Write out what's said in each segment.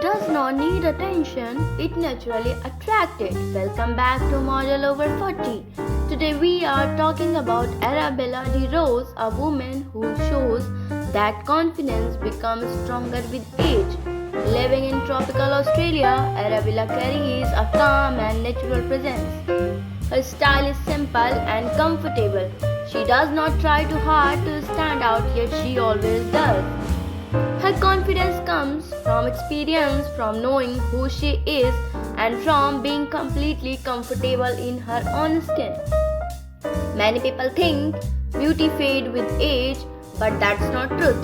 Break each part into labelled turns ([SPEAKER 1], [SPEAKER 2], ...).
[SPEAKER 1] does not need attention, it naturally attracts it. Welcome back to Model Over 40. Today we are talking about Arabella De Rose, a woman who shows that confidence becomes stronger with age. Living in tropical Australia, Arabella carries a calm and natural presence. Her style is simple and comfortable. She does not try too hard to stand out, yet she always does. Her confidence comes from experience, from knowing who she is, and from being completely comfortable in her own skin. Many people think beauty fades with age, but that's not truth.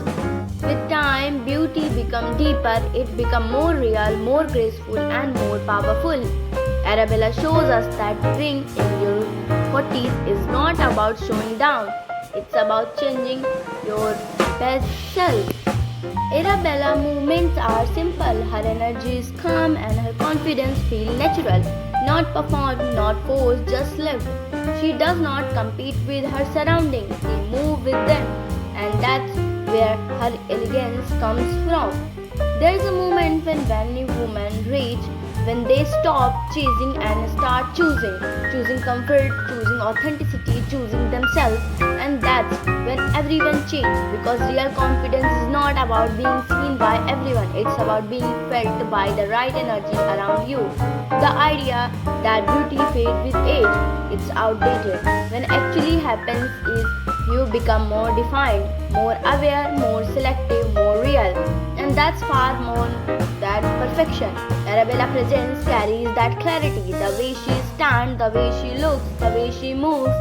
[SPEAKER 1] With time, beauty becomes deeper, it becomes more real, more graceful, and more powerful. Arabella shows us that being in your 40s is not about showing down, it's about changing your best self. Arabella movements are simple, her energy is calm and her confidence feels natural, not performed, not forced, just lived. She does not compete with her surroundings, she moves with them, and that's where her elegance comes from. There is a moment when many women reach when they stop chasing and start choosing comfort, choosing authenticity, choosing themselves, and that's when everyone changes, because real confidence is not about being seen by everyone, it's about being felt by the right energy around you. The idea that beauty fades with age, it's outdated. When actually happens is you become more defined, more aware, more selective, more real, and that's far more than perfection. Arabella presence carries that clarity. The way she stands, the way she looks, the way she moves,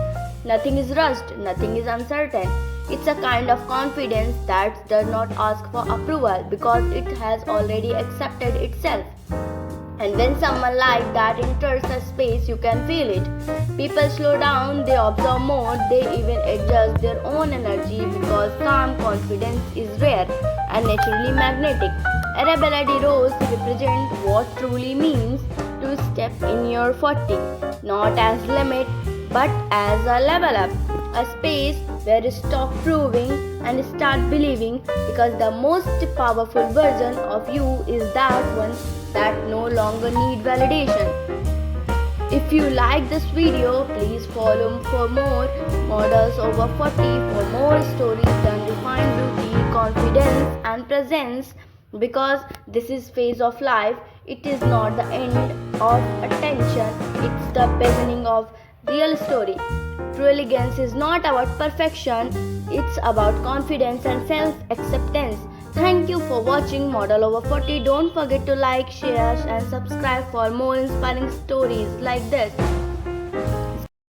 [SPEAKER 1] nothing is rushed, nothing is uncertain. It's a kind of confidence that does not ask for approval because it has already accepted itself. And when someone like that enters a space, you can feel it. People slow down, they observe more, they even adjust their own energy because calm confidence is rare and naturally magnetic. Arabella De Rose represents what truly means to step in your 40, not as limit but as a level up, a space where you stop proving and start believing, because the most powerful version of you is that one that no longer need validation. If you like this video, please follow for more Models Over 40 for more stories on refined beauty, confidence and presence, because this is phase of life. It is not the end of attention, it's the beginning of real story. True elegance is not about perfection, it's about confidence and self-acceptance. Thank you for watching Model Over 40. Don't forget to like, share and subscribe for more inspiring stories like this.